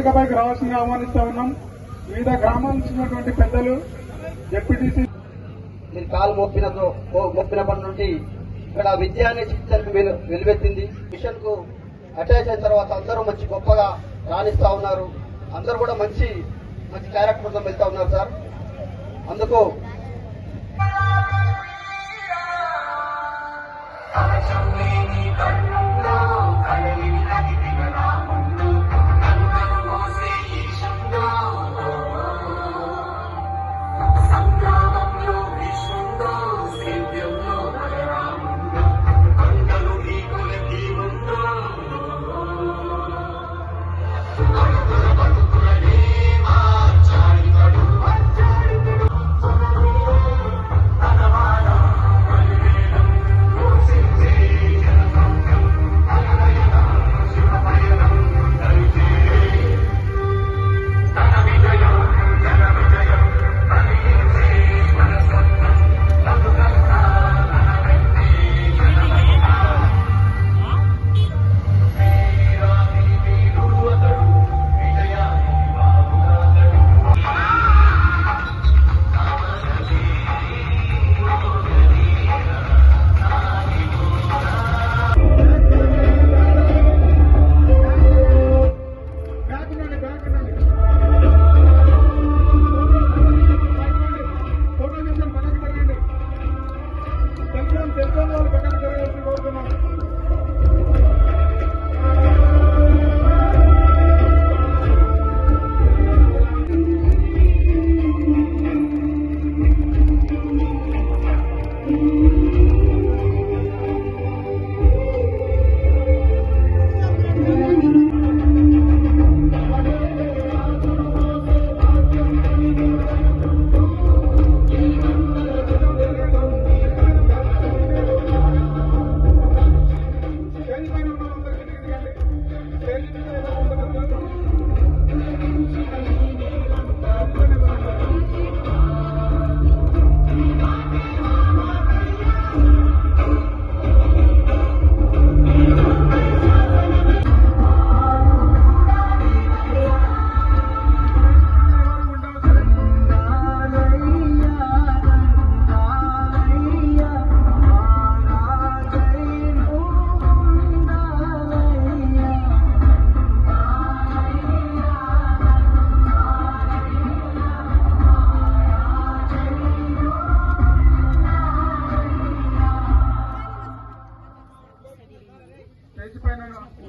వేదికపైకి రావాల్సిందిగా ఆహ్వానిస్తా ఉన్నాం. వివిధ గ్రామాల నుంచి పెద్దలు డిప్యూటీసీ మీరు కాలు మోపినప్పటి నుండి ఇక్కడ విద్య అనే చిత్రానికి వెలువెత్తింది. మిషన్ కు అటాచ్ అయిన తర్వాత అందరూ మంచి గొప్పగా రాణిస్తా ఉన్నారు. అందరూ కూడా మంచి మంచి క్యారెక్టర్తో వెళ్తా ఉన్నారు సార్. అందుకు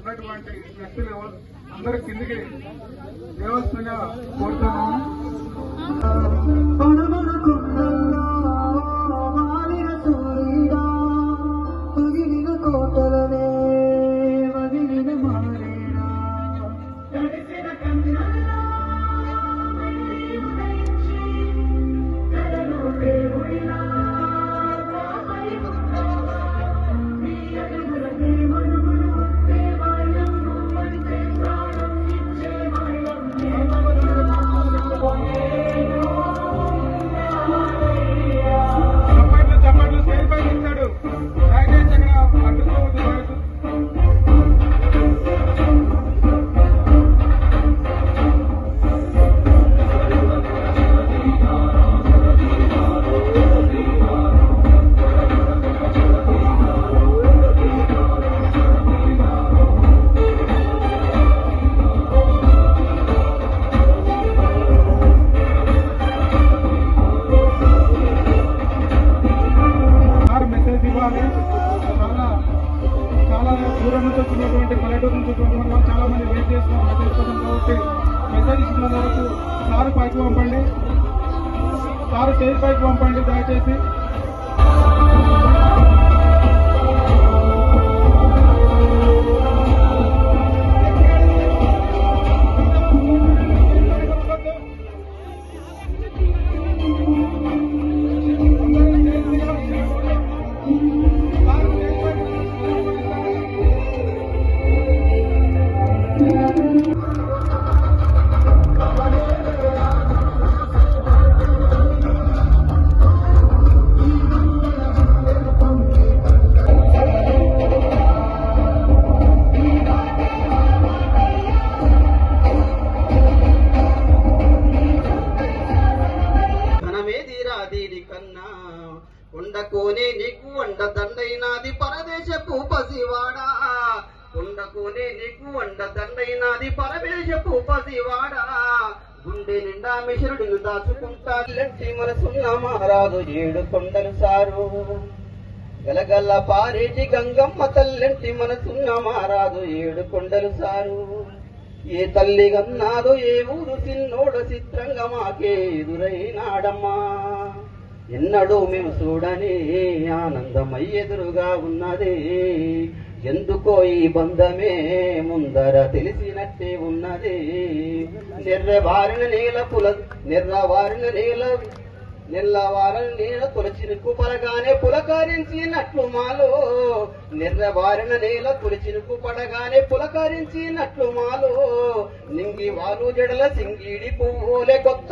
ఉన్నటువంటి వ్యక్తులు అందరూ కిందికి దేవస్థంగా కోరుతున్నాము. చాలా దూరం నుంచి వచ్చినటువంటి పల్లెటూరు నుంచి వచ్చినటువంటి చాలా మంది వెయిట్ చేస్తున్నారు మెసేజ్ కోసం. కాబట్టి మెసేజ్ ఇచ్చిన వరకు సారు పైకి పంపండి, సారు స్టేజ్ పైకి పంపండి దయచేసి. కొండకోనే నీకు వండ దండైనాది పరదేశపు పసివాడా, కొండకోనే నీకు వండ దండైనాది పరదేశపు పసివాడా, గుండె నిండా మిశ్రుడిని దాచుకుంటా లెట్టి మనసున్న మహారాజు 7 కొండలు సారు, గలగల్ల పారేటి గంగమ్మ తల్లెంటి మనసున్న మహారాజు 7 కొండలు సారు. ఏ తల్లి గన్నాదో ఏ ఊరు చిన్నోడ చిత్రంగా మాకే ఎదురైనాడమ్మా, ఎన్నడూ మేము చూడని ఆనందమై ఎదురుగా ఉన్నది, ఎందుకో ఈ బంధమే ముందర తెలిసినట్టే ఉన్నది. నెర్రవారిన నేల తొలచినుకు పడగానే పులకరించినట్లు మాలో, నెర్రవారిన నేల తొలచినుకు పడగానే పులకరించినట్లు మాలో, నింగి వాలు జడల సింగిడి పువ్వులే కొత్త